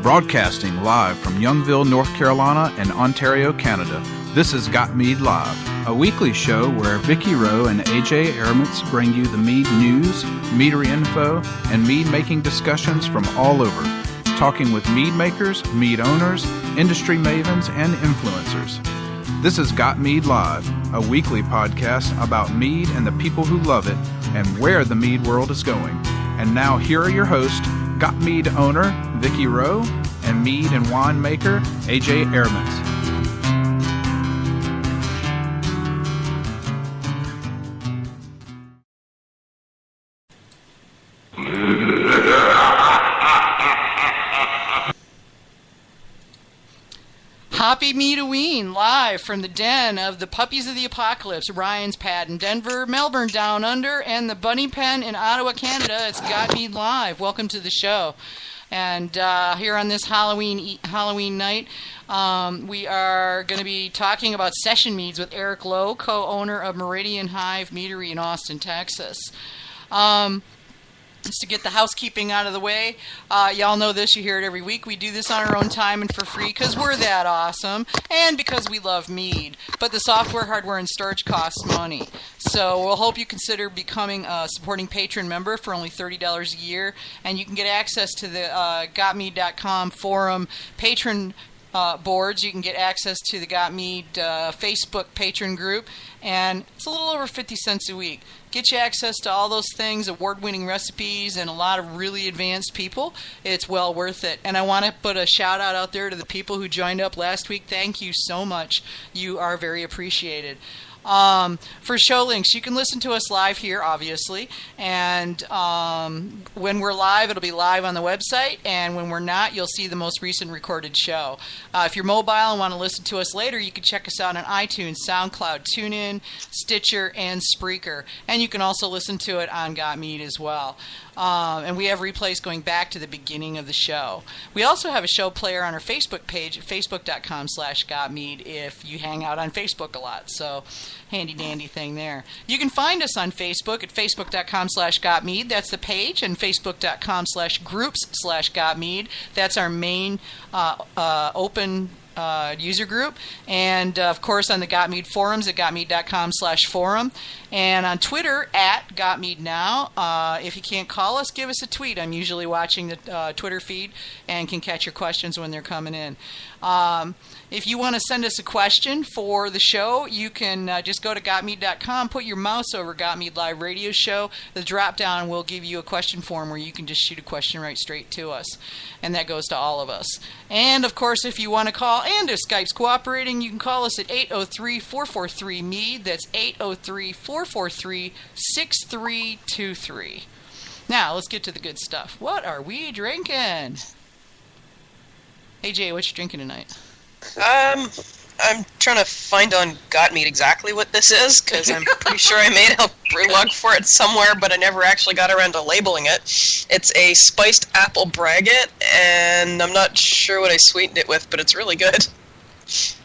Broadcasting live from Youngville, North Carolina and Ontario, Canada, this is Got Mead Live, a weekly show where Vicky Rowe and AJ Airmans bring you the mead news, meadery info, and mead-making discussions from all over, talking with mead makers, mead owners, industry mavens, and influencers. This is Got Mead Live, a weekly podcast about mead and the people who love it and where the mead world is going. And now here are your hosts, Got Mead owner Vicky Rowe and mead and wine maker AJ Airmans. Happy Meadoween, live from the den of the Puppies of the Apocalypse, Ryan's Pad in Denver, Melbourne Down Under, and the Bunny Pen in Ottawa, Canada. It's Got Mead Live. Welcome to the show. And here on this Halloween night, we are going to be talking about session meads with Eric Lowe, co-owner of Meridian Hive Meadery in Austin, Texas. Just to get the housekeeping out of the way, y'all know this, you hear it every week. We do this on our own time and for free because we're that awesome and because we love mead. But the software, hardware, and storage costs money. So we'll hope you consider becoming a supporting patron member for only $30 a year. And you can get access to the gotmead.com forum patron boards. You can get access to the Got Mead Facebook patron group, and it's a little over 50 cents a week. Get you access to all those things, award-winning recipes, and a lot of really advanced people. It's well worth it. And I want to put a shout-out out there to the people who joined up last week. Thank you so much. You are very appreciated. For show links, you can listen to us live here, obviously, and when we're live, it'll be live on the website, and when we're not, you'll see the most recent recorded show. If you're mobile and want to listen to us later, you can check us out on iTunes, SoundCloud, TuneIn, Stitcher, and Spreaker, and you can also listen to it on Got Mead as well. And we have replays going back to the beginning of the show. We also have a show player on our Facebook page at facebook.com/gotmead if you hang out on Facebook a lot. So handy dandy thing there. You can find us on Facebook at facebook.com/gotmead. That's the page. And facebook.com/groups/gotmead. That's our main open user group, and of course on the Got Mead forums at gotmead.com/forum, and on Twitter at GotMeadNow. If you can't call us, give us a tweet. I'm usually watching the Twitter feed and can catch your questions when they're coming in. If you want to send us a question for the show, you can just go to gotmead.com, put your mouse over Got Mead Live Radio Show. The drop down will give you a question form where you can just shoot a question right straight to us. And that goes to all of us. And, of course, if you want to call, and if Skype's cooperating, you can call us at 803-443-MEAD. That's 803-443-6323. Now, let's get to the good stuff. What are we drinking? Hey, Jay, what you drinking tonight? I'm trying to find on Got Mead exactly what this is, because I'm pretty sure I made a brew log for it somewhere, but I never actually got around to labeling it. It's a spiced apple braggot, and I'm not sure what I sweetened it with, but it's really good.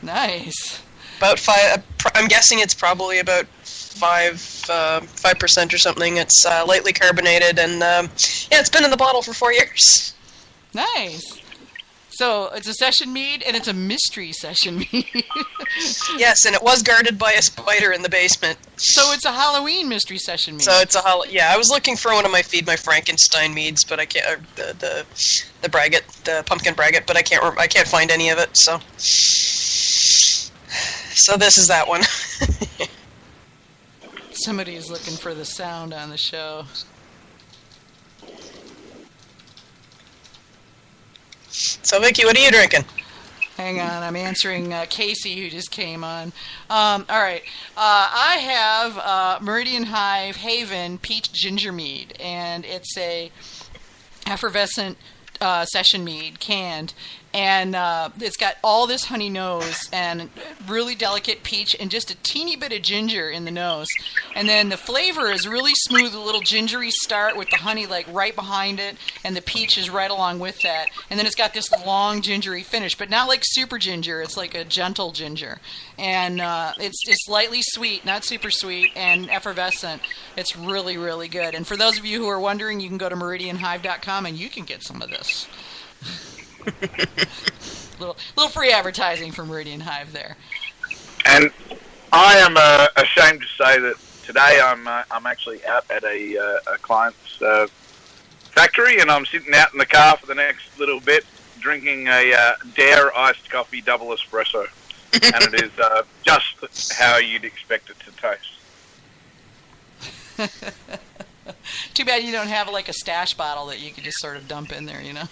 Nice. About 5. I'm guessing it's probably about 5% or something. It's lightly carbonated, and it's been in the bottle for 4 years. Nice. So it's a session mead, and it's a mystery session mead. Yes, and it was guarded by a spider in the basement. So it's a Halloween mystery session mead. So it's a I was looking for one of my Feed My Frankenstein meads, but I can't. The braggot, the pumpkin braggot, but I can't find any of it. So this is that one. Somebody is looking for the sound on the show. So, Vicky, what are you drinking? Hang on, I'm answering Casey, who just came on. All right, I have Meridian Hive Haven Peach Ginger Mead, and it's a effervescent session mead, canned. And it's got all this honey nose and really delicate peach and just a teeny bit of ginger in the nose. And then the flavor is really smooth, a little gingery start with the honey like right behind it, and the peach is right along with that. And then it's got this long gingery finish, but not like super ginger. It's like a gentle ginger. And it's slightly sweet, not super sweet, and effervescent. It's really, really good. And for those of you who are wondering, you can go to meridianhive.com and you can get some of this. little free advertising from Meridian Hive there. And I am ashamed to say that today I'm actually out at a client's factory, and I'm sitting out in the car for the next little bit, drinking a Dare iced coffee double espresso, and it is just how you'd expect it to taste. Too bad you don't have like a stash bottle that you could just sort of dump in there, you know.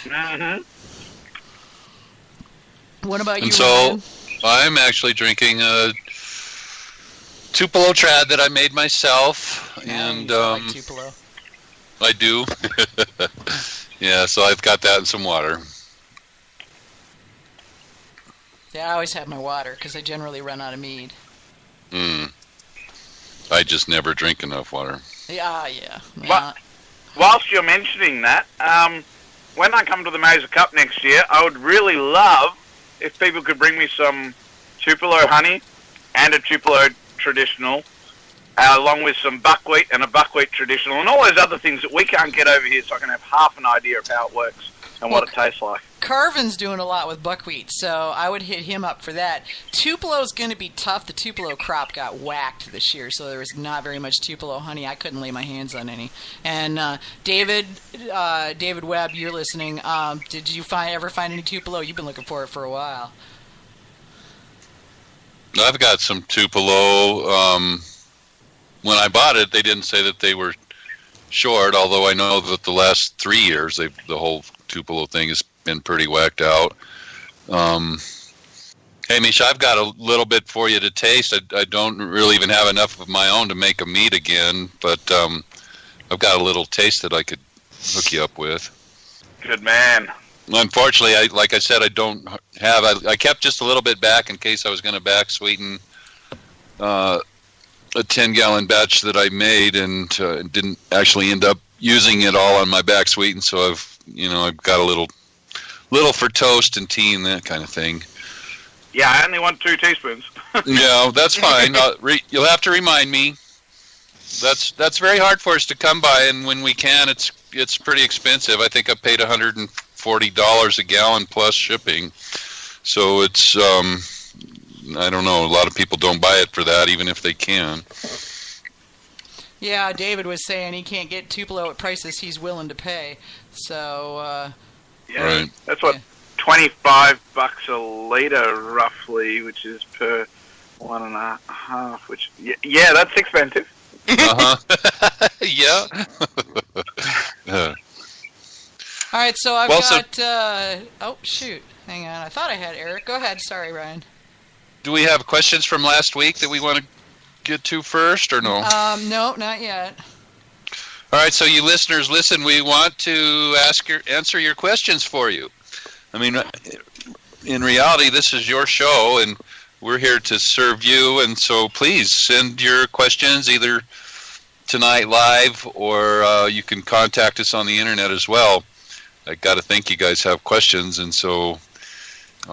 Mm-hmm. What about you? And so Ryan? I'm actually drinking a Tupelo Trad that I made myself, and like Tupelo. I do. Yeah, so I've got that and some water. Yeah, I always have my water because I generally run out of mead. I just never drink enough water. Yeah. Well, whilst you're mentioning that, when I come to the Mesa Cup next year, I would really love if people could bring me some Tupelo honey and a Tupelo traditional, along with some buckwheat and a buckwheat traditional, and all those other things that we can't get over here, so I can have half an idea of how it works and what it tastes like. Carvin's doing a lot with buckwheat, so I would hit him up for that. Tupelo's going to be tough. The Tupelo crop got whacked this year, so there was not very much Tupelo honey. I couldn't lay my hands on any. And David Webb, you're listening. Did you ever find any Tupelo? You've been looking for it for a while. I've got some Tupelo. When I bought it, they didn't say that they were short, although I know that the last 3 years, the whole Tupelo thing has been pretty whacked out. Hey, Misha, I've got a little bit for you to taste. I don't really even have enough of my own to make a mead again, but I've got a little taste that I could hook you up with. Good man. Unfortunately, like I said, I don't have. I kept just a little bit back in case I was going to back sweeten a 10-gallon batch that I made, and didn't actually end up using it all on my back sweeten. So I've got a little for toast and tea and that kind of thing. Yeah, I only want 2 teaspoons. Yeah, that's fine. You'll have to remind me. That's very hard for us to come by, and when we can, it's pretty expensive. I think I paid $140 a gallon plus shipping. So it's I don't know. A lot of people don't buy it for that, even if they can. Yeah, David was saying he can't get Tupelo at prices he's willing to pay. So yeah, right. That's what, $25 a liter roughly, which is per 1.5. Which yeah, that's expensive. Yeah. All right, so I've got. Oh shoot! Hang on, I thought I had Eric. Go ahead. Sorry, Ryan. Do we have questions from last week that we want to get to first, or no? No, not yet. All right, so you listeners, listen. We want to answer your questions for you. I mean, in reality, this is your show, and we're here to serve you. And so, please send your questions either tonight live, or you can contact us on the internet as well. I got to think you guys have questions, and so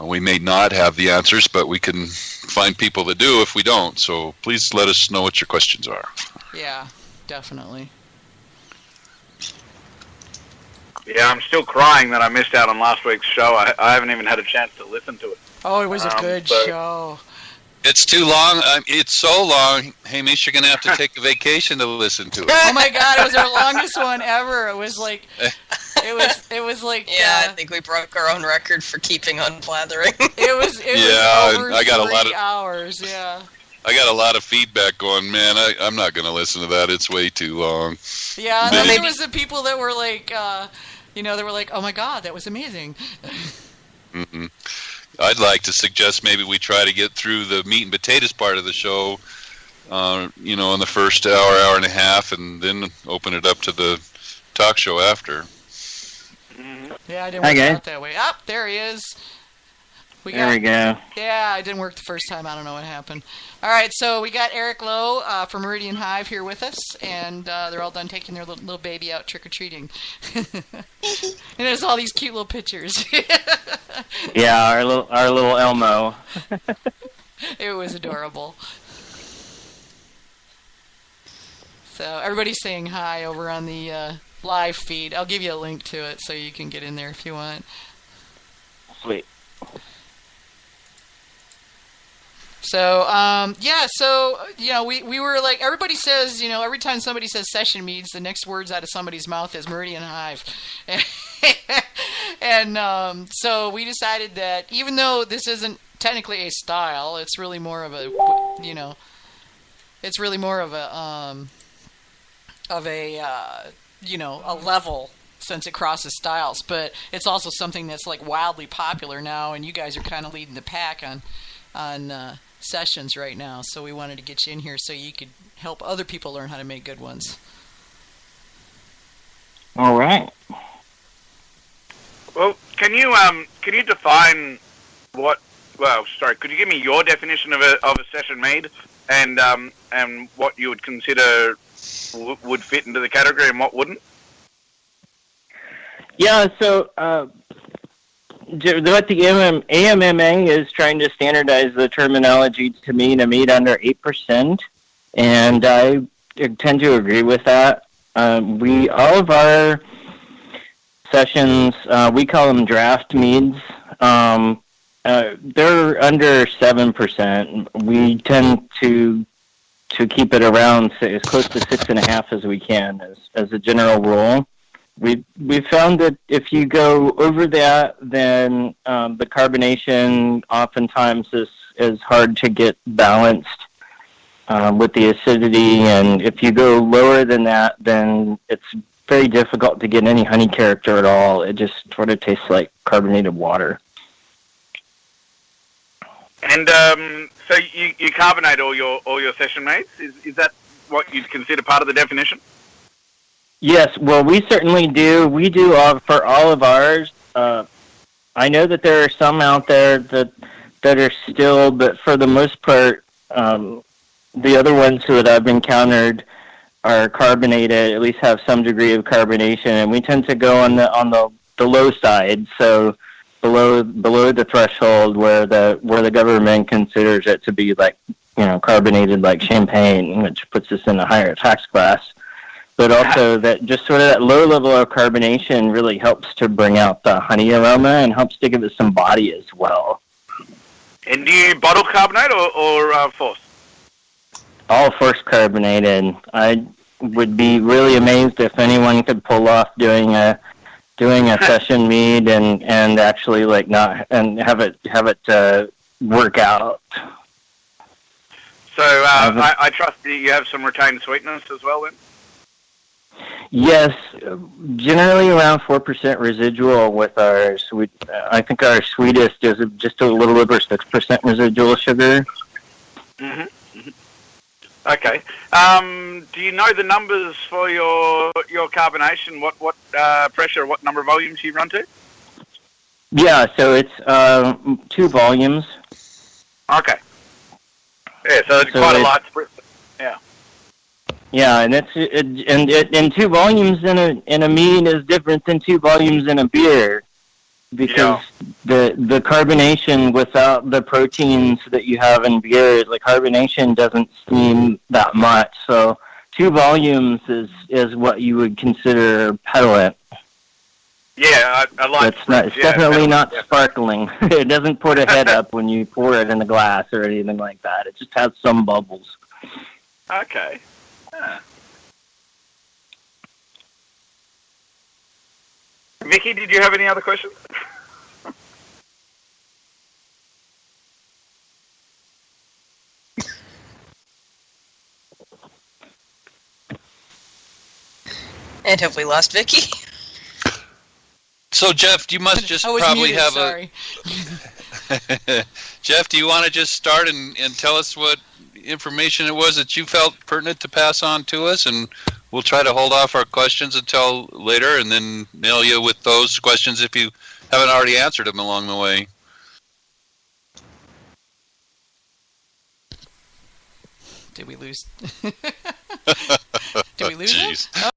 we may not have the answers, but we can find people that do if we don't. So please let us know what your questions are. Yeah, definitely. Yeah, I'm still crying that I missed out on last week's show. I haven't even had a chance to listen to it. Oh, it was a good show. It's too long. It's so long. Hey, Mish, you're going to have to take a vacation to listen to it. Oh my God, it was our longest one ever. It was like... It was like I think we broke our own record for keeping on blathering. It was over I got 3 hours. Yeah. I got a lot of feedback going. Man, I'm not going to listen to that. It's way too long. Yeah, and then there was the people that were like, they were like, "Oh my God, that was amazing." Mm-hmm. I'd like to suggest maybe we try to get through the meat and potatoes part of the show, in the first hour and a half, and then open it up to the talk show after. Yeah, I didn't work out that way. There he is. There we go. Yeah, it didn't work the first time. I don't know what happened. All right, so we got Eric Lowe from Meridian Hive here with us, and they're all done taking their little baby out trick-or-treating. And there's all these cute little pictures. Yeah, our little Elmo. It was adorable. So everybody's saying hi over on the live feed. I'll give you a link to it so you can get in there if you want. Sweet. So, so, we were like, everybody says, every time somebody says session meads, the next words out of somebody's mouth is Meridian Hive. And so we decided that even though this isn't technically a style, it's really more of a, a level since it crosses styles. But it's also something that's like wildly popular now, and you guys are kind of leading the pack on sessions right now, so we wanted to get you in here so you could help other people learn how to make good ones. All right. Well, can you define what? Well, sorry. Could you give me your definition of a session mead, and what you would consider would fit into the category and what wouldn't? Yeah. So. What the AMMA is trying to standardize the terminology to mean a mead under 8%, and I tend to agree with that. All of our sessions, we call them draft meads. They're under 7%. We tend to keep it around as close to 6.5 as we can, as a general rule. We found that if you go over that, then the carbonation oftentimes is hard to get balanced with the acidity, and if you go lower than that, then it's very difficult to get any honey character at all. It just sort of tastes like carbonated water. And so you carbonate all your session mates? Is that what you'd consider part of the definition? Yes, well, we certainly do. We do for all of ours. I know that there are some out there that are still, but for the most part, the other ones that I've encountered are carbonated, at least have some degree of carbonation, and we tend to go on the low side, so below the threshold where the government considers it to be like, carbonated like champagne, which puts us in a higher tax class. But also that just sort of that low level of carbonation really helps to bring out the honey aroma and helps to give it some body as well. And do you bottle carbonate or force? All force carbonated. I would be really amazed if anyone could pull off doing a session mead and actually have it work out. So I trust that you have some retained sweetness as well then? Yes, generally around 4% residual with ours. I think our sweetest is just a little over 6% residual sugar. Mm-hmm. Okay. Do you know the numbers for your carbonation? What pressure, what number of volumes you run to? Yeah, so it's 2 volumes. Okay. Yeah, so it's quite a light spritz. Yeah. Yeah, and and 2 volumes in a mead is different than 2 volumes in a beer, because the carbonation without the proteins that you have in beer, the carbonation doesn't seem that much. So 2 volumes is what you would consider petulant. Yeah, I like. It's definitely not sparkling. It doesn't put a head up when you pour it in the glass or anything like that. It just has some bubbles. Okay. Huh. Vicky, did you have any other questions? And have we lost Vicky? So, Jeff, you must just probably muted, have sorry. Jeff, do you want to just start and tell us what information it was that you felt pertinent to pass on to us, and we'll try to hold off our questions until later and then mail you with those questions if you haven't already answered them along the way. Did we lose? Did we lose him?